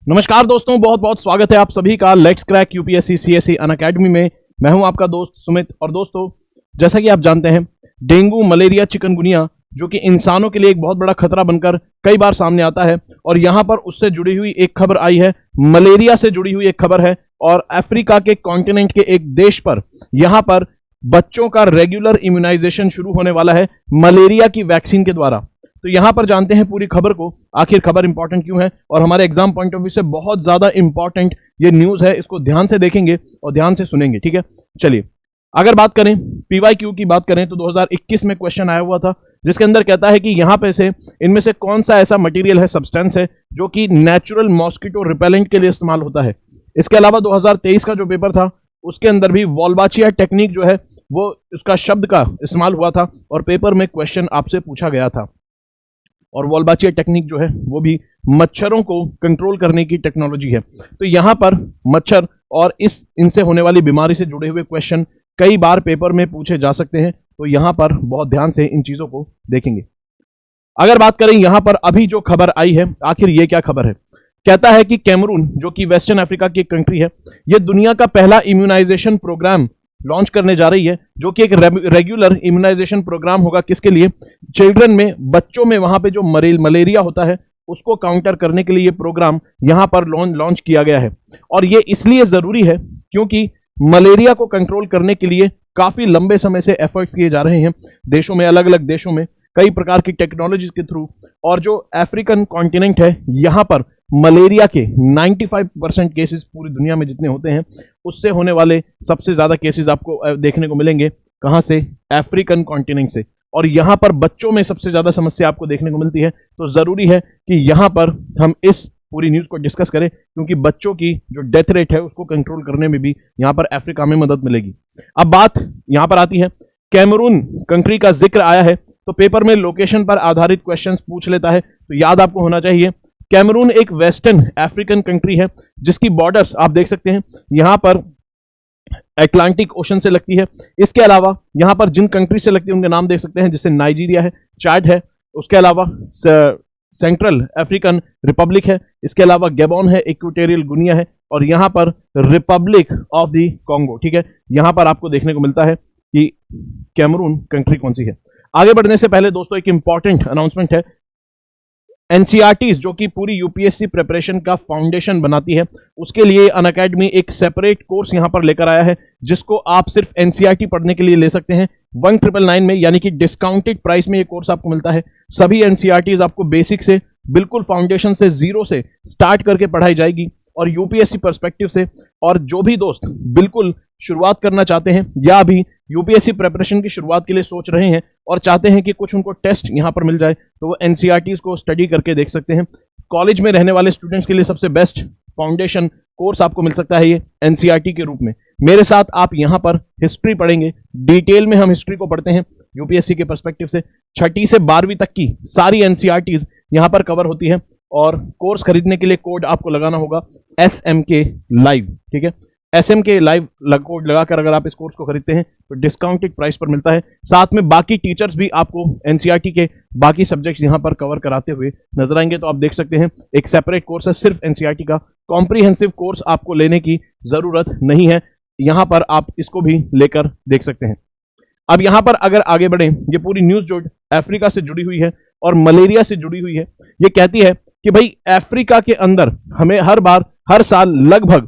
नमस्कार दोस्तों, बहुत बहुत स्वागत है आप सभी का let's crack UPSC CSE Unacademy में। मैं हूं आपका दोस्त सुमित। और दोस्तों, जैसा कि आप जानते हैं, डेंगू, मलेरिया, चिकनगुनिया जो कि इंसानों के लिए एक बहुत बड़ा खतरा बनकर कई बार सामने आता है, और यहां पर उससे जुड़ी हुई एक खबर आई है, मलेरिया से जुड़ी हुई एक खबर है। और अफ्रीका के कॉन्टिनेंट के एक देश पर यहां पर बच्चों का रेगुलर इम्यूनाइजेशन शुरू होने वाला है मलेरिया की वैक्सीन के द्वारा। तो यहां पर जानते हैं पूरी खबर को, आखिर खबर इंपॉर्टेंट क्यों है और हमारे एग्जाम पॉइंट ऑफ व्यू से बहुत ज्यादा इंपॉर्टेंट ये न्यूज है। इसको ध्यान से देखेंगे और ध्यान से सुनेंगे, ठीक है। चलिए, अगर बात करें पीवाईक्यू की बात करें तो 2021 में क्वेश्चन आया हुआ था, जिसके अंदर कहता है कि यहां पे से इनमें से कौन सा ऐसा मटेरियल है, सब्सटेंस है जो कि नेचुरल मॉस्किटो रिपेलेंट के लिए इस्तेमाल होता है। इसके अलावा 2023 का जो पेपर था उसके अंदर भी वॉल्बाचिया टेक्निक जो है वो उसका शब्द का इस्तेमाल हुआ था और पेपर में क्वेश्चन आपसे पूछा गया था। और वॉल्बाचिया टेक्निक जो है वो भी मच्छरों को कंट्रोल करने की टेक्नोलॉजी है। तो यहां पर मच्छर और इनसे होने वाली बीमारी से जुड़े हुए क्वेश्चन कई बार पेपर में पूछे जा सकते हैं, तो यहां पर बहुत ध्यान से इन चीजों को देखेंगे। अगर बात करें यहां पर अभी जो खबर आई है, आखिर ये क्या खबर है। कहता है कि कैमरून जो कि वेस्टर्न अफ्रीका की कंट्री है, यह दुनिया का पहला इम्यूनाइजेशन प्रोग्राम लॉन्च करने जा रही है, जो कि एक रेगुलर इम्यूनाइजेशन प्रोग्राम होगा। किसके लिए? चिल्ड्रन में, बच्चों में वहां पे जो मलेरिया होता है उसको काउंटर करने के लिए ये प्रोग्राम यहां पर लॉन्च किया गया है। और ये इसलिए जरूरी है क्योंकि मलेरिया को कंट्रोल करने के लिए काफी लंबे समय से एफर्ट्स किए जा रहे हैं देशों में, अलग अलग देशों में कई प्रकार की टेक्नोलॉजी के थ्रू। और जो अफ्रीकन कॉन्टिनेंट है, यहां पर मलेरिया के 95% केसेस पूरी दुनिया में जितने होते हैं उससे होने वाले सबसे ज्यादा केसेस आपको देखने को मिलेंगे कहां से? अफ्रीकन कॉन्टिनेंट से। और यहां पर बच्चों में सबसे ज्यादा समस्या आपको देखने को मिलती है। तो जरूरी है कि यहां पर हम इस पूरी न्यूज को डिस्कस करें, क्योंकि बच्चों की जो डेथ रेट है उसको कंट्रोल करने में भी यहां पर अफ्रीका में मदद मिलेगी। अब बात यहां पर आती है, कैमरून कंट्री का जिक्र आया है तो पेपर में लोकेशन पर आधारित क्वेश्चंस पूछ लेता है। तो याद आपको होना चाहिए, कैमरून एक वेस्टर्न अफ्रीकन कंट्री है जिसकी बॉर्डर्स आप देख सकते हैं यहां पर अटलांटिक ओशन से लगती है। इसके अलावा यहां पर जिन कंट्री से लगती है उनके नाम देख सकते हैं, जैसे नाइजीरिया है, चाड है, उसके अलावा सेंट्रल अफ्रीकन रिपब्लिक है, इसके अलावा गैबोन है, इक्वेटोरियल गुनिया है, और यहां पर रिपब्लिक ऑफ द कॉन्गो, ठीक है। यहां पर आपको देखने को मिलता है कि कैमरून कंट्री कौन सी है। आगे बढ़ने से पहले दोस्तों एक इंपॉर्टेंट अनाउंसमेंट है। एनसीईआरटी जो कि पूरी यूपीएससी प्रिपरेशन का फाउंडेशन बनाती है, उसके लिए अनअकैडमी एक सेपरेट कोर्स यहां पर लेकर आया है, जिसको आप सिर्फ एनसीईआरटी पढ़ने के लिए ले सकते हैं 1999 में, यानी कि डिस्काउंटेड प्राइस में ये कोर्स आपको मिलता है। सभी एनसीईआरटीज आपको बेसिक से बिल्कुल फाउंडेशन से जीरो से स्टार्ट करके पढ़ाई जाएगी और यूपीएससी पर्सपेक्टिव से। और जो भी दोस्त बिल्कुल शुरुआत करना चाहते हैं या अभी यूपीएससी प्रिपरेशन की शुरुआत के लिए सोच रहे हैं और चाहते हैं कि कुछ उनको टेस्ट यहां पर मिल जाए, तो वो एनसीईआरटीज को स्टडी करके देख सकते हैं। कॉलेज में रहने वाले स्टूडेंट्स के लिए सबसे बेस्ट फाउंडेशन कोर्स आपको मिल सकता है ये एनसीईआरटी के रूप में। मेरे साथ आप यहां पर हिस्ट्री पढ़ेंगे, डिटेल में हम हिस्ट्री को पढ़ते हैं यूपीएससी के पर्सपेक्टिव से। 6ठी से 12वीं तक की सारी एनसीईआरटीज यहां पर कवर होती है। और कोर्स खरीदने के लिए कोड आपको लगाना होगा SMK लाइव, ठीक है। SMK लाइव कोड लगाकर अगर आप इस कोर्स को खरीदते हैं तो डिस्काउंटेड प्राइस पर मिलता है। साथ में बाकी टीचर्स भी आपको एनसीईआरटी के बाकी सब्जेक्ट्स यहां पर कवर कराते हुए नजर आएंगे। तो आप देख सकते हैं एक सेपरेट कोर्स है सिर्फ एनसीईआरटी का। कॉम्प्रिहेंसिव कोर्स आपको लेने की जरूरत नहीं है, यहां पर आप इसको भी लेकर देख सकते हैं। अब यहां पर अगर आगे बढ़े, ये पूरी न्यूज जो अफ्रीका से जुड़ी हुई है और मलेरिया से जुड़ी हुई है, ये कहती है कि भाई अफ्रीका के अंदर हमें हर साल लगभग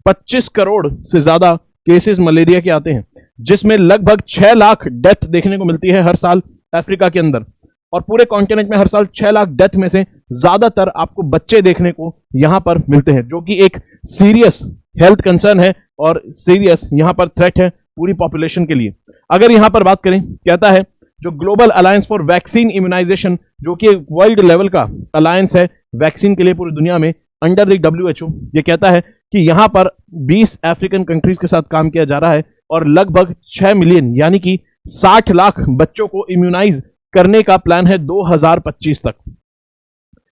25 करोड़ से ज्यादा केसेस मलेरिया के आते हैं, जिसमें लगभग 6 लाख डेथ देखने को मिलती है हर साल अफ्रीका के अंदर। और पूरे कॉन्टिनेंट में हर साल 6 लाख डेथ में से ज्यादातर आपको बच्चे देखने को यहां पर मिलते हैं, जो कि एक सीरियस हेल्थ कंसर्न है और सीरियस यहां पर थ्रेट है पूरी पॉपुलेशन के लिए। अगर यहां पर बात करें, कहता है जो global alliance for vaccine immunization, जो कि वर्ल्ड लेवल का अलायंस है वैक्सीन के लिए पूरी दुनिया में अंडर द WHO, ये कहता है कि यहां पर 20 अफ्रीकन कंट्रीज के साथ काम किया जा रहा है और लगभग 6 मिलियन यानी कि 60 लाख बच्चों को इम्यूनाइज करने का प्लान है 2025 तक।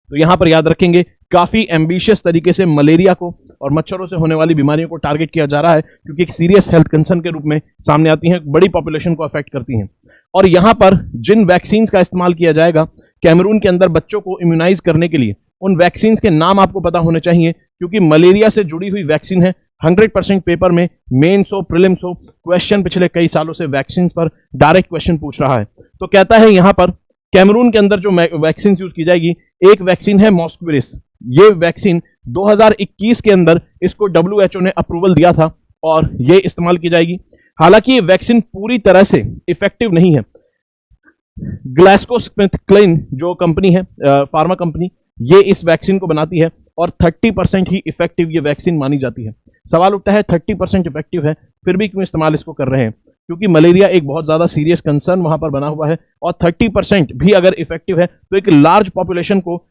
तो यहां पर याद रखेंगे, काफी एम्बिशियस तरीके से मलेरिया को और मच्छरों से होने वाली बीमारियों को टारगेट किया जा रहा है, क्योंकि एक सीरियस हेल्थ कंसर्न के रूप में सामने आती हैं, बड़ी पॉपुलेशन को अफेक्ट करती हैं। और यहां पर जिन वैक्सीन का इस्तेमाल किया जाएगा कैमरून के अंदर बच्चों को इम्यूनाइज करने के लिए, उन वैक्सीन के नाम आपको पता होने चाहिए, क्योंकि मलेरिया से जुड़ी हुई वैक्सीन है। 100% पेपर में मेंस हो प्रीलिम्स हो क्वेश्चन पिछले कई सालों से वैक्सीन पर डायरेक्ट क्वेश्चन पूछ रहा है। तो कहता है यहां पर कैमरून के अंदर जो वैक्सीन यूज की जाएगी, एक वैक्सीन है मॉस्क्विरिस। ये वैक्सीन 2021 के अंदर इसको WHO ने अप्रूवल दिया था और ये इस्तेमाल की जाएगी। हालांकि ये वैक्सीन पूरी तरह से इफेक्टिव नहीं है। ग्लैक्सोस्मिथक्लाइन जो कंपनी है, फार्मा कंपनी, ये इस वैक्सीन को बनाती है और 30% ही इफेक्टिव ये वैक्सीन मानी जाती है। सवाल उठता है 30% इफेक्टिव है फिर भी क्यों इस्तेमाल इसको कर रहे हैं? क्योंकि मलेरिया एक बहुत ज्यादा सीरियस कंसर्न वहां पर बना हुआ है और 30% भी अगर इफेक्टिव है तो एक लार्ज पॉपुलेशन को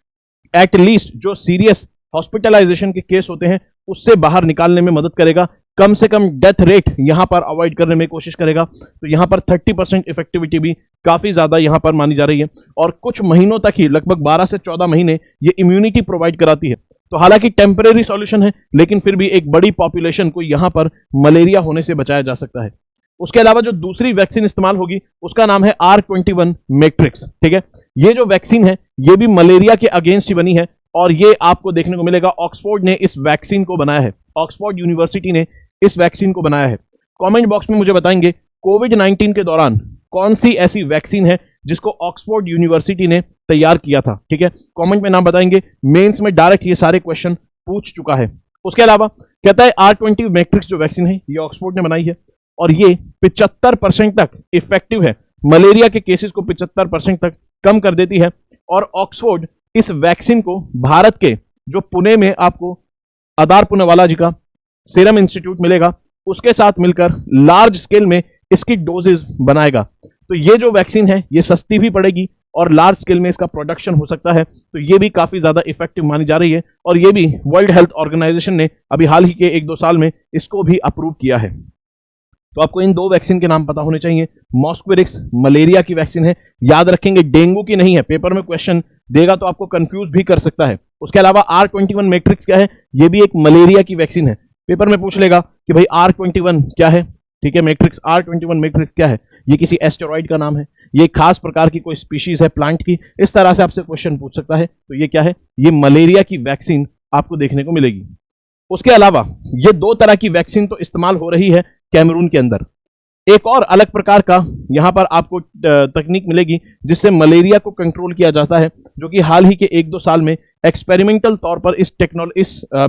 एटलीस्ट जो सीरियस हॉस्पिटलाइजेशन के केस होते हैं उससे बाहर निकालने में मदद करेगा, कम से कम डेथ रेट यहां पर अवॉइड करने में कोशिश करेगा। तो यहां पर 30% इफेक्टिविटी भी काफी ज्यादा यहां पर मानी जा रही है और कुछ महीनों तक ही, लगभग 12 से 14 महीने ये इम्यूनिटी प्रोवाइड कराती है। तो हालांकि टेम्परेरी सॉल्यूशन है लेकिन फिर भी एक बड़ी पॉपुलेशन को यहां पर मलेरिया होने से बचाया जा सकता है। उसके अलावा जो दूसरी वैक्सीन इस्तेमाल होगी उसका नाम है R21 मैट्रिक्स। ठीक है, ये जो वैक्सीन है ये भी मलेरिया के अगेंस्ट ही बनी है और ये आपको देखने को मिलेगा ऑक्सफोर्ड ने इस वैक्सीन को बनाया है, ऑक्सफोर्ड यूनिवर्सिटी ने इस वैक्सीन को बनाया है। कमेंट बॉक्स में मुझे बताएंगे कोविड-19 के दौरान कौन सी ऐसी वैक्सीन है जिसको ऑक्सफोर्ड यूनिवर्सिटी ने तैयार किया था। ठीक है, कमेंट में नाम बताएंगे। मेंस में डायरेक्ट ये सारे क्वेश्चन पूछ चुका है। उसके अलावा कहता है R20 मैट्रिक्स जो वैक्सीन है ये ऑक्सफोर्ड ने बनाई है और ये 75% तक इफेक्टिव है, मलेरिया के केसेस को 75% तक कम कर देती है। और ऑक्सफोर्ड इस वैक्सीन को भारत के जो पुणे में आपको आधार पूनावाला जी का सीरम इंस्टीट्यूट मिलेगा उसके साथ मिलकर लार्ज स्केल में इसकी डोजेज बनाएगा। तो ये जो वैक्सीन है ये सस्ती भी पड़ेगी और लार्ज स्केल में इसका प्रोडक्शन हो सकता है। तो ये भी काफी ज्यादा इफेक्टिव मानी जा रही है और ये भी वर्ल्ड हेल्थ ऑर्गेनाइजेशन ने अभी हाल ही के 1-2 साल में इसको भी अप्रूव किया है। तो आपको इन दो वैक्सीन के नाम पता होने चाहिए। मॉस्क्विरिक्स मलेरिया की वैक्सीन है, याद रखेंगे डेंगू की नहीं है, पेपर में क्वेश्चन देगा तो आपको कंफ्यूज भी कर सकता है। उसके अलावा R21 मैट्रिक्स क्या है? ये भी एक मलेरिया की वैक्सीन है, पेपर में पूछ लेगा कि भाई R21 क्या है। ठीक है, मैट्रिक्स R21 मैट्रिक्स क्या है? ये किसी एस्टेरॉइड का नाम है, ये खास प्रकार की कोई स्पीशीज है प्लांट की, इस तरह से आपसे क्वेश्चन पूछ सकता है। तो ये क्या है? ये मलेरिया की वैक्सीन आपको देखने को मिलेगी। उसके अलावा ये 2 तरह की वैक्सीन तो इस्तेमाल हो रही है कैमरून के अंदर। एक और अलग प्रकार का यहां पर आपको तकनीक मिलेगी जिससे मलेरिया को कंट्रोल किया जाता है, जो कि हाल ही के 1-2 साल में एक्सपेरिमेंटल तौर पर इस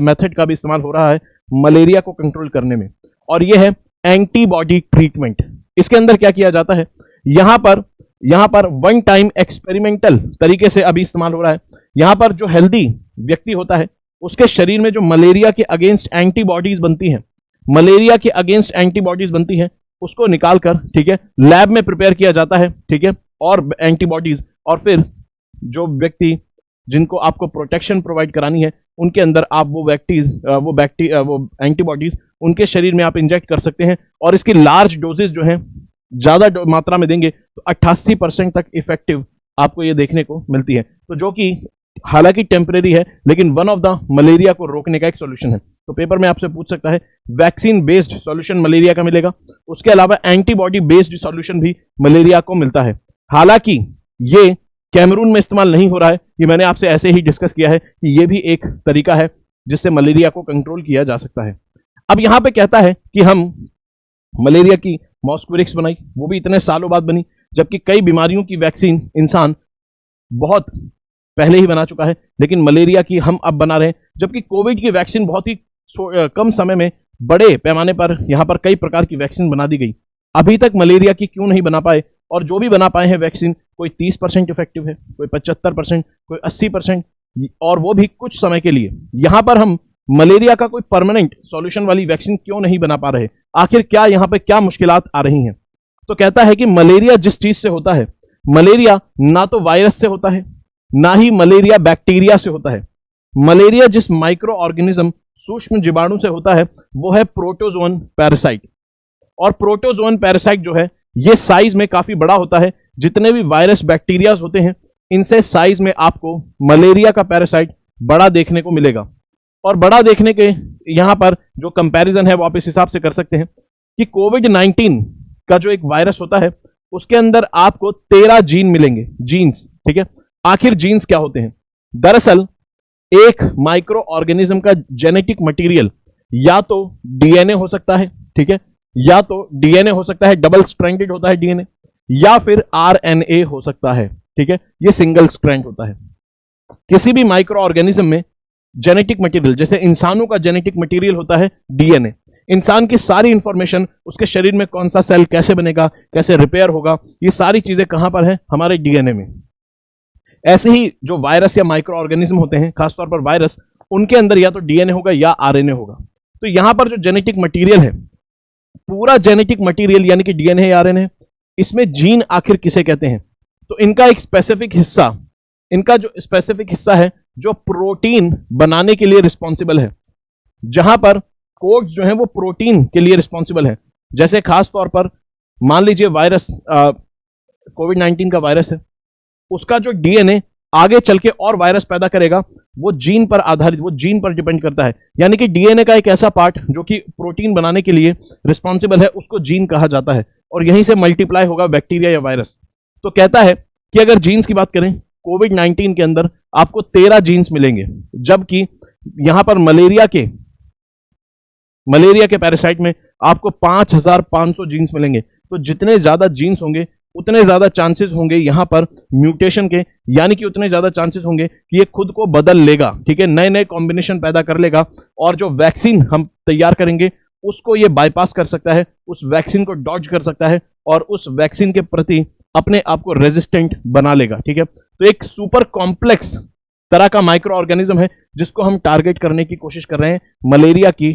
मेथड का भी इस्तेमाल हो रहा है मलेरिया को कंट्रोल करने में, और यह है एंटीबॉडी ट्रीटमेंट। इसके अंदर क्या किया जाता है? यहां पर 1 टाइम एक्सपेरिमेंटल तरीके से अभी इस्तेमाल हो रहा है। यहां पर जो हेल्दी व्यक्ति होता है उसके शरीर में जो मलेरिया के अगेंस्ट एंटीबॉडीज बनती हैं, मलेरिया के अगेंस्ट एंटीबॉडीज बनती हैं, उसको निकालकर, ठीक है, लैब में प्रिपेयर किया जाता है, ठीक है, और एंटीबॉडीज, और फिर जो व्यक्ति जिनको आपको प्रोटेक्शन प्रोवाइड करानी है उनके अंदर आप वो एंटीबॉडीज उनके शरीर में आप इंजेक्ट कर सकते हैं। और इसकी लार्ज डोजेज जो है ज्यादा मात्रा में देंगे तो 88% तक इफेक्टिव आपको ये देखने को मिलती है। तो जो कि हालांकि टेम्परेरी है लेकिन वन ऑफ द मलेरिया को रोकने का एक सॉल्यूशन है। तो पेपर में आपसे पूछ सकता है वैक्सीन बेस्ड सॉल्यूशन मलेरिया का मिलेगा, उसके अलावा एंटीबॉडी बेस्ड सॉल्यूशन भी मलेरिया को मिलता है। हालांकि ये कैमरून में इस्तेमाल नहीं हो रहा है, ये मैंने आपसे ऐसे ही डिस्कस किया है कि ये भी एक तरीका है जिससे मलेरिया को कंट्रोल किया जा सकता है। अब यहां पे कहता है कि हम मलेरिया की मॉस्क्विरिक्स बनाई, वो भी इतने सालों बाद बनी, जबकि कई बीमारियों की वैक्सीन इंसान बहुत पहले ही बना चुका है, लेकिन मलेरिया की हम अब बना रहे हैं। जबकि कोविड की वैक्सीन बहुत ही कम समय में बड़े पैमाने पर यहां पर कई प्रकार की वैक्सीन बना दी गई। अभी तक मलेरिया की क्यों नहीं बना पाए? और जो भी बना पाए हैं वैक्सीन, कोई 30% इफेक्टिव है, कोई 75%, कोई 80%, और वो भी कुछ समय के लिए। यहां पर हम मलेरिया का कोई परमानेंट सॉल्यूशन वाली वैक्सीन क्यों नहीं बना पा रहे? आखिर क्या यहां पे क्या मुश्किलात आ रही हैं? तो कहता है कि मलेरिया जिस चीज से होता है, मलेरिया ना तो वायरस से होता है ना ही मलेरिया बैक्टीरिया से होता है। मलेरिया जिस माइक्रो ऑर्गेनिज्म सूक्ष्म जीवाणु से होता है वो है प्रोटोजोन पैरासाइट। और प्रोटोजोन पैरासाइट जो है ये साइज में काफी बड़ा होता है। जितने भी वायरस बैक्टीरियाज होते हैं इनसे साइज में आपको मलेरिया का पैरासाइट बड़ा देखने को मिलेगा। और बड़ा देखने के यहां पर जो कंपैरिजन है वो आप इस हिसाब से कर सकते हैं कि कोविड-19 का जो एक वायरस होता है उसके अंदर आपको 13 जीन मिलेंगे, जीन्स। ठीक है, आखिर जीन्स क्या होते हैं? दरअसल एक माइक्रो ऑर्गेनिज्म का जेनेटिक मटेरियल या तो डीएनए हो सकता है, ठीक है, या तो डीएनए हो सकता है, डबल स्ट्रैंडेड होता है डीएनए, या फिर आरएनए हो सकता है, ठीक है, ये सिंगल स्ट्रैंड होता है। किसी भी माइक्रो ऑर्गेनिज्म में जेनेटिक मटेरियल, जैसे इंसानों का जेनेटिक मटेरियल होता है डीएनए, इंसान की सारी इंफॉर्मेशन, उसके शरीर में कौन सा सेल कैसे बनेगा, कैसे रिपेयर होगा, ये सारी चीजें कहां पर है, हमारे डीएनए में। ऐसे ही जो वायरस या माइक्रो ऑर्गेनिज्म होते हैं, खासतौर पर वायरस, उनके अंदर या तो डीएनए होगा या आरएनए होगा। तो यहां पर जो जेनेटिक मटेरियल है, पूरा जेनेटिक मटेरियल यानी कि डीएनए या आरएनए, इसमें जीन आखिर किसे कहते हैं? तो इनका एक स्पेसिफिक हिस्सा, इनका जो स्पेसिफिक हिस्सा है जो प्रोटीन बनाने के लिए रिस्पॉन्सिबल है, जहां पर कोड्स जो है वो प्रोटीन के लिए रिस्पॉन्सिबल है। जैसे खास तौर पर मान लीजिए वायरस, कोविड-19 का वायरस है, उसका जो डीएनए आगे चल के और वायरस पैदा करेगा, वो जीन पर आधारित, वो जीन पर डिपेंड करता है। यानी कि डीएनए का एक ऐसा पार्ट जो कि प्रोटीन बनाने के लिए रिस्पॉन्सिबल है, उसको जीन कहा जाता है, और यहीं से मल्टीप्लाई होगा बैक्टीरिया या वायरस। तो कहता है कि अगर जीन्स की बात करें, कोविड-19 के अंदर आपको 13 जीन्स मिलेंगे, जबकि यहां पर मलेरिया के पैरासाइट में आपको 5500 जीन्स मिलेंगे। तो जितने ज्यादा जीन्स होंगे उतने ज्यादा चांसेस होंगे यहां पर म्यूटेशन के, यानी कि उतने ज्यादा चांसेस होंगे कि ये खुद को बदल लेगा, ठीक है, नए नए कॉम्बिनेशन पैदा कर लेगा, और जो वैक्सीन हम तैयार करेंगे उसको ये बाईपास कर सकता है, उस वैक्सीन को डॉज कर सकता है, और उस वैक्सीन के प्रति अपने आप को रेजिस्टेंट बना लेगा, ठीक है। तो एक सुपर कॉम्प्लेक्स तरह का माइक्रो ऑर्गेनिज्म है जिसको हम टारगेट करने की कोशिश कर रहे हैं मलेरिया की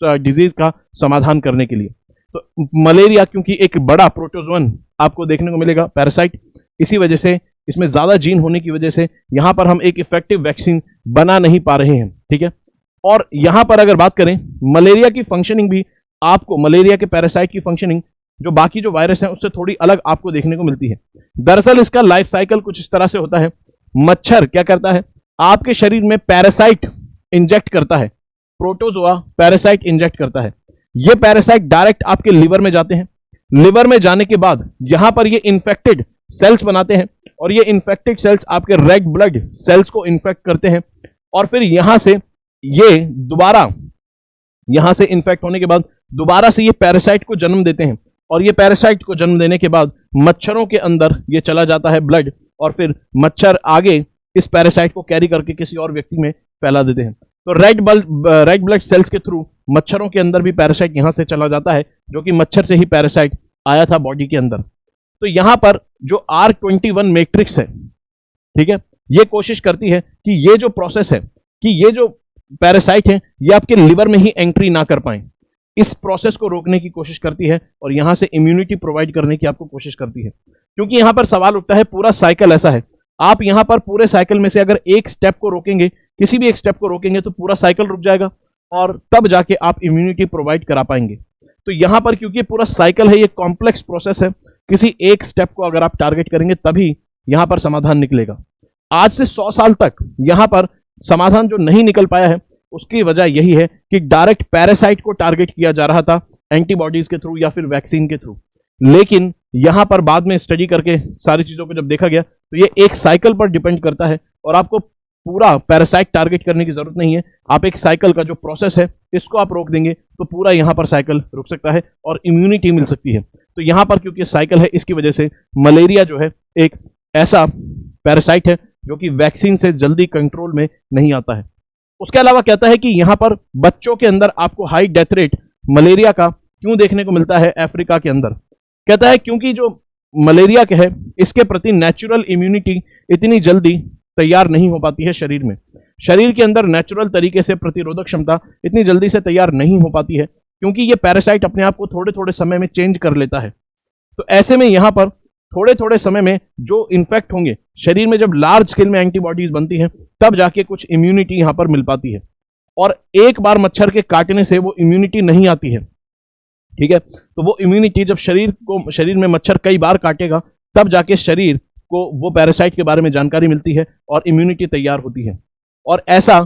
डिजीज का समाधान करने के लिए। तो मलेरिया क्योंकि एक बड़ा प्रोटोजोन आपको देखने को मिलेगा, पैरासाइट, इसी वजह से इसमें ज्यादा जीन होने की वजह से यहां पर हम एक इफेक्टिव वैक्सीन बना नहीं पा रहे हैं, ठीक है। और यहां पर अगर बात करें मलेरिया की फंक्शनिंग भी, आपको मलेरिया के पैरासाइट की फंक्शनिंग जो बाकी जो वायरस है उससे थोड़ी अलग आपको देखने को मिलती है। दरअसल इसका लाइफ साइकिल कुछ इस तरह से होता है। मच्छर क्या करता है, आपके शरीर में पैरासाइट इंजेक्ट करता है, प्रोटोजोआ पैरासाइट इंजेक्ट करता है। ये पैरासाइट डायरेक्ट आपके लिवर में जाते हैं, लिवर में जाने के बाद यहां पर ये इन्फेक्टेड सेल्स बनाते हैं, और ये इन्फेक्टेड सेल्स आपके रेड ब्लड सेल्स को इन्फेक्ट करते हैं, और फिर यहां से ये दोबारा, यहां से इन्फेक्ट होने के बाद दोबारा से ये पैरासाइट को जन्म देते हैं, और ये पैरासाइट को जन्म देने के बाद मच्छरों के अंदर ये चला जाता है ब्लड, और फिर मच्छर आगे इस पैरासाइट को कैरी करके किसी और व्यक्ति में फैला देते हैं। तो रेड ब्लड सेल्स के थ्रू मच्छरों के अंदर भी पैरासाइट यहां से चला जाता है, जो कि मच्छर से ही पैरासाइट आया था बॉडी के अंदर। तो यहां पर जो R21 मैट्रिक्स है, ठीक है, ये कोशिश करती है कि ये जो प्रोसेस है, कि ये जो पैरासाइट है ये आपके लिवर में ही एंट्री ना कर पाए, इस प्रोसेस को रोकने की कोशिश करती है, और यहां से इम्यूनिटी प्रोवाइड करने की आपको कोशिश करती है। क्योंकि यहां पर सवाल उठता है, पूरा साइकिल ऐसा है, आप यहां पर पूरे साइकिल में से अगर एक स्टेप को रोकेंगे, किसी भी एक स्टेप को रोकेंगे, तो पूरा साइकिल रुक जाएगा, और तब जाके आप इम्यूनिटी प्रोवाइड करा पाएंगे। तो यहां पर क्योंकि पूरा साइकिल है, ये कॉम्प्लेक्स प्रोसेस है, किसी एक स्टेप को अगर आप टारगेट करेंगे तभी यहां पर समाधान निकलेगा। आज से 100 साल तक यहां पर समाधान जो नहीं निकल पाया है, उसकी वजह यही है कि डायरेक्ट पैरासाइट को टारगेट किया जा रहा था एंटीबॉडीज के थ्रू या फिर वैक्सीन के थ्रू। लेकिन यहां पर बाद में स्टडी करके सारी चीजों को जब देखा गया, तो ये एक साइकिल पर डिपेंड करता है, और आपको पूरा पैरासाइट टारगेट करने की जरूरत नहीं है। आप एक साइकिल का जो प्रोसेस है इसको आप रोक देंगे तो पूरा यहां पर साइकिल रुक सकता है और इम्यूनिटी मिल सकती है। तो यहां पर क्योंकि साइकिल है, इसकी वजह से मलेरिया जो है एक ऐसा पैरासाइट है जो कि वैक्सीन से जल्दी कंट्रोल में नहीं आता है। उसके अलावा कहता है कि यहां पर बच्चों के अंदर आपको हाई डेथ रेट मलेरिया का क्यों देखने को मिलता है अफ्रीका के अंदर। कहता है क्योंकि जो मलेरिया के है इसके प्रति नेचुरल इम्यूनिटी इतनी जल्दी तैयार नहीं हो पाती है शरीर में, शरीर के अंदर नेचुरल तरीके से प्रतिरोधक क्षमता इतनी जल्दी से तैयार नहीं हो पाती है, क्योंकि ये पैरासाइट अपने आप को थोड़े थोड़े समय में चेंज कर लेता है। तो ऐसे में यहां पर थोड़े थोड़े समय में जो इन्फेक्ट होंगे, शरीर में जब लार्ज स्केल में एंटीबॉडीज बनती हैं, तब जाके कुछ इम्यूनिटी यहां पर मिल पाती है। और एक बार मच्छर के काटने से वो इम्यूनिटी नहीं आती है, ठीक है। तो वो इम्यूनिटी जब शरीर में मच्छर कई बार काटेगा, तब जाके शरीर को वो पैरासाइट के बारे में जानकारी मिलती है और इम्यूनिटी तैयार होती है। और ऐसा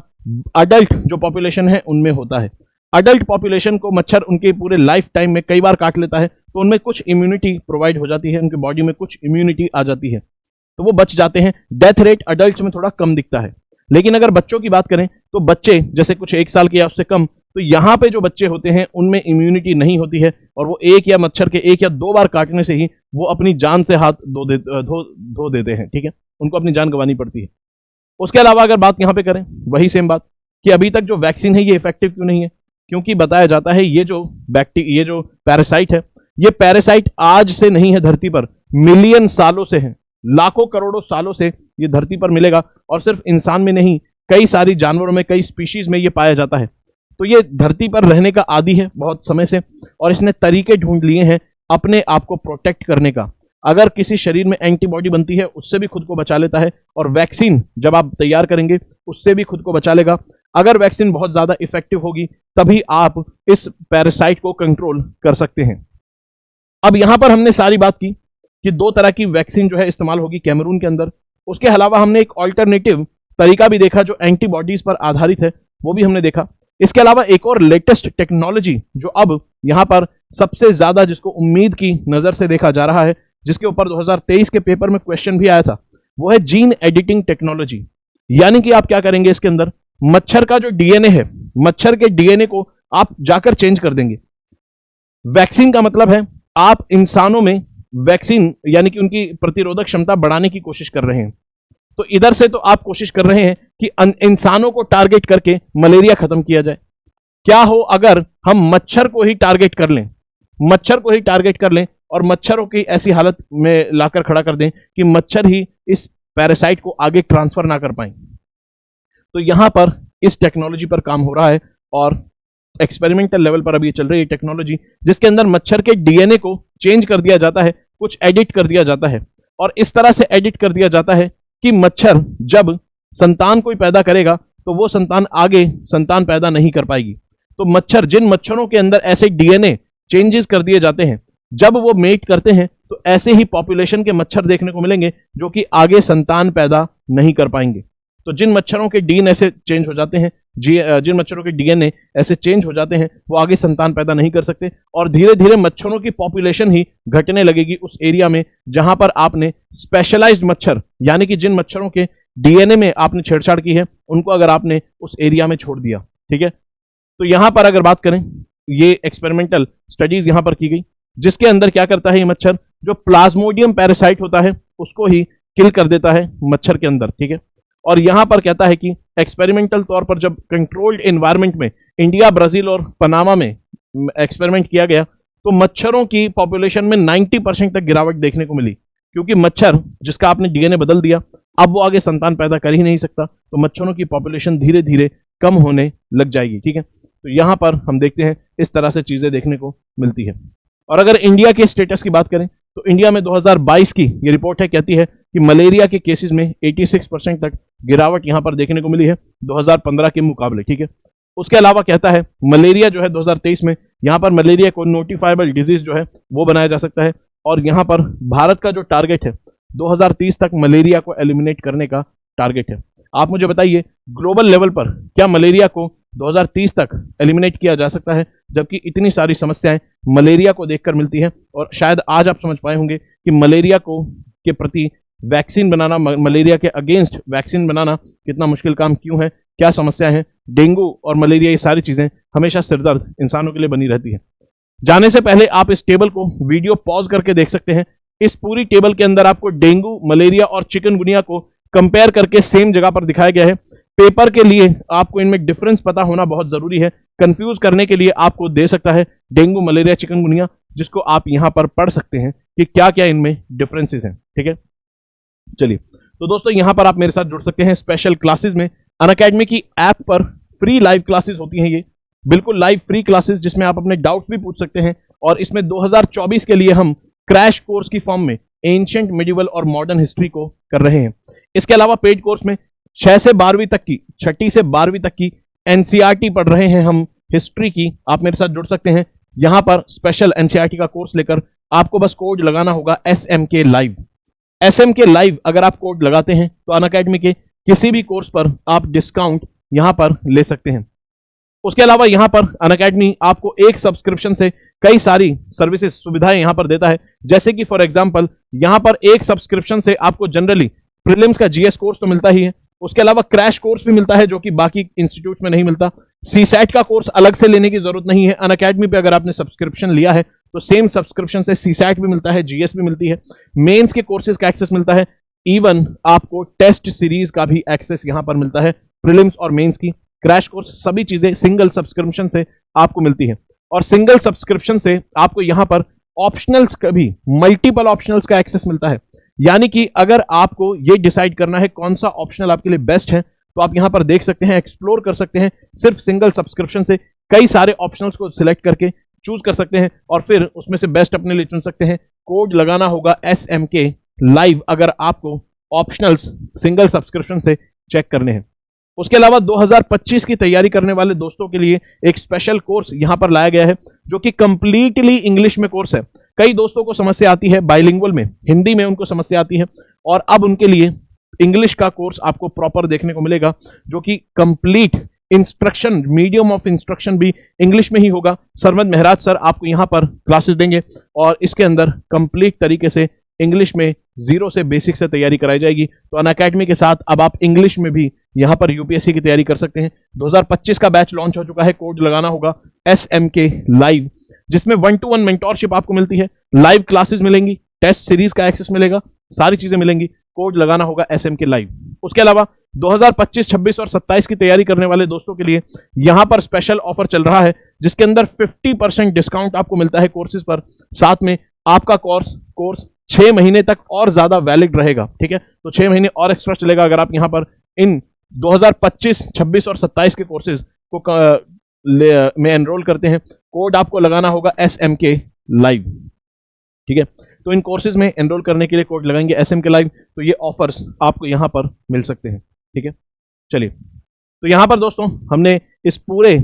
अडल्ट जो पॉपुलेशन है उनमें होता है। अडल्ट पॉपुलेशन को मच्छर उनके पूरे लाइफ टाइम में कई बार काट लेता है, तो उनमें कुछ इम्यूनिटी प्रोवाइड हो जाती है, उनके बॉडी में कुछ इम्यूनिटी आ जाती है, तो वो बच जाते हैं। डेथ रेट अडल्ट में थोड़ा कम दिखता है, लेकिन अगर बच्चों की बात करें तो बच्चे जैसे कुछ 1 साल के या उससे कम, तो यहाँ पे जो बच्चे होते हैं उनमें इम्यूनिटी नहीं होती है और वो एक या मच्छर के 1 या 2 बार काटने से ही वो अपनी जान से हाथ धो देते हैं, ठीक है, उनको अपनी जान गंवानी पड़ती है। उसके अलावा अगर बात यहाँ पे करें, वही सेम बात कि अभी तक जो वैक्सीन है ये इफेक्टिव क्यों नहीं है, क्योंकि बताया जाता है ये जो पैरासाइट है, ये पैरासाइट आज से नहीं है धरती पर, मिलियन सालों से है, लाखों करोड़ों सालों से ये धरती पर मिलेगा और सिर्फ इंसान में नहीं, कई सारी जानवरों में, कई स्पीशीज में ये पाया जाता है। तो ये धरती पर रहने का आदी है बहुत समय से और इसने तरीके ढूंढ लिए हैं अपने आप को प्रोटेक्ट करने का। अगर किसी शरीर में एंटीबॉडी बनती है उससे भी खुद को बचा लेता है और वैक्सीन जब आप तैयार करेंगे उससे भी खुद को बचा लेगा। अगर वैक्सीन बहुत ज्यादा इफेक्टिव होगी तभी आप इस पैरासाइट को कंट्रोल कर सकते हैं। अब यहां पर हमने सारी बात की कि 2 तरह की वैक्सीन जो है इस्तेमाल होगी कैमरून के अंदर। उसके अलावा हमने एक ऑल्टरनेटिव तरीका भी देखा जो एंटीबॉडीज पर आधारित है, वो भी हमने देखा। इसके अलावा एक और लेटेस्ट टेक्नोलॉजी जो अब यहां पर सबसे ज्यादा जिसको उम्मीद की नजर से देखा जा रहा है, जिसके ऊपर 2023 के पेपर में क्वेश्चन भी आया था, वो है जीन एडिटिंग टेक्नोलॉजी। यानी कि आप क्या करेंगे, इसके अंदर मच्छर का जो डीएनए है, मच्छर के डीएनए को आप जाकर चेंज कर देंगे। वैक्सीन का मतलब है आप इंसानों में वैक्सीन यानी कि उनकी प्रतिरोधक क्षमता बढ़ाने की कोशिश कर रहे हैं। तो इधर से तो आप कोशिश कर रहे हैं कि इंसानों को टारगेट करके मलेरिया खत्म किया जाए। क्या हो अगर हम मच्छर को ही टारगेट कर लें, मच्छर को ही टारगेट कर लें और मच्छरों की ऐसी हालत में लाकर खड़ा कर दें कि मच्छर ही इस पैरासाइट को आगे ट्रांसफर ना कर पाए। तो यहां पर इस टेक्नोलॉजी पर काम हो रहा है और एक्सपेरिमेंटल लेवल पर अभी ये चल रही है टेक्नोलॉजी, जिसके अंदर मच्छर के डीएनए को चेंज कर दिया जाता है, कुछ एडिट कर दिया जाता है और इस तरह से एडिट कर दिया जाता है कि मच्छर जब संतान कोई पैदा करेगा तो वो संतान आगे संतान पैदा नहीं कर पाएगी। तो मच्छर, जिन मच्छरों के अंदर ऐसे डीएनए चेंजेस कर दिए जाते हैं, जब वो मेट करते हैं तो ऐसे ही पॉपुलेशन के मच्छर देखने को मिलेंगे जो कि आगे संतान पैदा नहीं कर पाएंगे। तो जिन मच्छरों के डीएनए ऐसे चेंज हो जाते हैं, जिन मच्छरों के डीएनए ऐसे चेंज हो जाते हैं, वो आगे संतान पैदा नहीं कर सकते और धीरे धीरे मच्छरों की पॉपुलेशन ही घटने लगेगी उस एरिया में जहां पर आपने स्पेशलाइज्ड मच्छर, यानी कि जिन मच्छरों के डीएनए में आपने छेड़छाड़ की है, उनको अगर आपने उस एरिया में छोड़ दिया, ठीक है। तो यहां पर अगर बात करें, ये एक्सपेरिमेंटल स्टडीज यहां पर की गई, जिसके अंदर क्या करता है ये मच्छर, जो प्लाज्मोडियम पैरासाइट होता है उसको ही किल कर देता है मच्छर के अंदर, ठीक है। और यहां पर कहता है कि एक्सपेरिमेंटल तौर पर जब कंट्रोल्ड एनवायरनमेंट में इंडिया, ब्राजील और पनामा में एक्सपेरिमेंट किया गया तो मच्छरों की पॉपुलेशन में 90% तक गिरावट देखने को मिली, क्योंकि मच्छर जिसका आपने डीएनए बदल दिया अब वो आगे संतान पैदा कर ही नहीं सकता, तो मच्छरों की पॉपुलेशन धीरे धीरे कम होने लग जाएगी, ठीक है। तो यहां पर हम देखते हैं इस तरह से चीजें देखने को मिलती है। और अगर इंडिया के स्टेटस की बात करें तो इंडिया में 2022 की ये रिपोर्ट है, कहती है कि मलेरिया के केसेस में 86% तक गिरावट यहां पर देखने को मिली है 2015 के मुकाबले, ठीक है। उसके अलावा कहता है मलेरिया जो है 2023 में यहां पर मलेरिया को नोटिफाइबल डिजीज जो है वो बनाया जा सकता है और यहां पर भारत का जो टारगेट है 2030 तक मलेरिया को एलिमिनेट करने का टारगेट है। आप मुझे बताइए ग्लोबल लेवल पर क्या मलेरिया को 2030 तक एलिमिनेट किया जा सकता है, जबकि इतनी सारी समस्याएं मलेरिया को देखकर मिलती हैं। और शायद आज आप समझ पाए होंगे कि मलेरिया को के प्रति वैक्सीन बनाना, मलेरिया के अगेंस्ट वैक्सीन बनाना कितना मुश्किल काम क्यों है, क्या समस्या है। डेंगू और मलेरिया ये सारी चीजें हमेशा सिरदर्द इंसानों के लिए बनी रहती है। जाने से पहले आप इस टेबल को वीडियो पॉज करके देख सकते हैं। इस पूरी टेबल के अंदर आपको डेंगू, मलेरिया और चिकनगुनिया को कंपेयर करके सेम जगह पर दिखाया गया है। पेपर के लिए आपको इनमें डिफरेंस पता होना बहुत जरूरी है। कंफ्यूज करने के लिए आपको दे सकता है डेंगू, मलेरिया, चिकनगुनिया, जिसको आप यहां पर पढ़ सकते हैं कि क्या क्या इनमें डिफरेंसेस हैं, ठीक है। चलिए तो दोस्तों यहां पर आप मेरे साथ जुड़ सकते हैं स्पेशल क्लासेस में। अनअकैडमी की ऐप पर फ्री लाइव क्लासेस होती हैं, ये बिल्कुल लाइव फ्री क्लासेस जिसमें आप अपने डाउट्स भी पूछ सकते हैं। और इसमें 2024 के लिए हम क्रैश कोर्स की फॉर्म में एंशिएंट, मिडिवल और मॉडर्न हिस्ट्री को कर रहे हैं। इसके अलावा पेड कोर्स में 6 से 12वीं तक की, 6ठी से 12वीं तक की एनसीईआरटी पढ़ रहे हैं हम हिस्ट्री की। आप मेरे साथ जुड़ सकते हैं। यहां पर स्पेशल एनसीईआरटी का कोर्स लेकर आपको बस कोड लगाना होगा SMK लाइव। SMK लाइव अगर आप कोड लगाते हैं तो अनअकैडमी के किसी भी कोर्स पर आप डिस्काउंट यहां पर ले सकते हैं। उसके अलावा यहां पर अनअकैडमी आपको एक सब्सक्रिप्शन से कई सारी सर्विसेज, सुविधाएं यहां पर देता है। जैसे कि फॉर एग्जांपल यहां पर एक सब्सक्रिप्शन से आपको जनरली प्रीलिम्स का जीएस कोर्स तो मिलता ही है, उसके अलावा क्रैश कोर्स भी मिलता है जो कि बाकी इंस्टीट्यूट में नहीं मिलता। सीसैट का कोर्स अलग से लेने की जरूरत नहीं है। अनअकैडमी पे अगर आपने सब्सक्रिप्शन लिया है तो सेम सब्सक्रिप्शन से सीसैट भी मिलता है, जीएस भी मिलती है, मेंस के कोर्सेज का एक्सेस मिलता है, इवन आपको टेस्ट सीरीज का भी एक्सेस यहां पर मिलता है, प्रीलिम्स और मेंस की। क्रैश कोर्स सभी चीजें सिंगल सब्सक्रिप्शन से आपको मिलती है। और सिंगल सब्सक्रिप्शन से आपको यहां पर ऑप्शनल्स का भी, मल्टीपल ऑप्शनल्स का एक्सेस मिलता है। यानी कि अगर आपको ये डिसाइड करना है कौन सा ऑप्शनल आपके लिए बेस्ट है तो आप यहां पर देख सकते हैं, एक्सप्लोर कर सकते हैं। सिर्फ सिंगल सब्सक्रिप्शन से कई सारे ऑप्शनल्स को सिलेक्ट करके चूज कर सकते हैं और फिर उसमें से बेस्ट अपने लिए चुन सकते हैं। कोड लगाना होगा SMK लाइव अगर आपको ऑप्शनल्स सिंगल सब्सक्रिप्शन से चेक करने हैं। उसके अलावा 2025 की तैयारी करने वाले दोस्तों के लिए एक स्पेशल कोर्स यहां पर लाया गया है जो कि कंप्लीटली इंग्लिश में कोर्स है। कई दोस्तों को समस्या आती है बाइलिंगुअल में, हिंदी में उनको समस्या आती है और अब उनके लिए इंग्लिश का कोर्स आपको प्रॉपर देखने को मिलेगा जो कि complete instruction, medium of instruction भी इंग्लिश में ही होगा। सरमद महराज सर आपको यहां पर क्लासेस देंगे और इसके अंदर कंप्लीट तरीके से इंग्लिश में जीरो से बेसिक से तैयारी कराई जाएगी। तो अनअकैडमी के साथ अब आप इंग्लिश में भी यहां पर यूपीएससी की तैयारी कर सकते हैं। 2025 का बैच लॉन्च हो चुका है। कोड लगाना होगा SMK लाइव, जिसमें 1-to-1 मेंटोरशिप आपको मिलती है, लाइव क्लासेस मिलेंगी, टेस्ट सीरीज का एक्सेस मिलेगा, सारी चीजें मिलेंगी। कोड लगाना होगा SMK लाइव। उसके अलावा 2025, 26 और 27 की तैयारी करने वाले दोस्तों के लिए यहां पर स्पेशल ऑफर चल रहा है जिसके अंदर 50% डिस्काउंट आपको मिलता है कोर्सेज पर। साथ में आपका कोर्स 6 महीने तक और ज्यादा वैलिड रहेगा। ठीक है, तो 6 महीने और एक्स्ट्रा चलेगा अगर आप यहां पर इन 2025, 26 और 27 के कोर्सेज को में एनरोल करते हैं। कोड आपको लगाना होगा SMK लाइव। ठीक है, तो इन कोर्सेज में एनरोल करने के लिए कोड लगाएंगे SMK लाइव, तो ये ऑफर्स आपको यहां पर मिल सकते हैं। ठीक है, चलिए, तो यहां पर दोस्तों हमने इस पूरे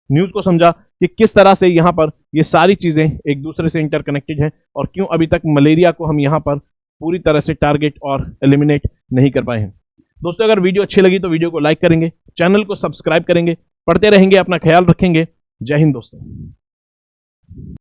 न्यूज को समझा कि किस तरह से यहां पर ये सारी चीजें एक दूसरे से इंटरकनेक्टेड है और क्यों अभी तक मलेरिया को हम यहां पर पूरी तरह से टारगेट और एलिमिनेट नहीं कर पाए हैं। दोस्तों अगर वीडियो अच्छी लगी तो वीडियो को लाइक करेंगे, चैनल को सब्सक्राइब करेंगे, पढ़ते रहेंगे, अपना ख्याल रखेंगे। जय हिंद दोस्तों।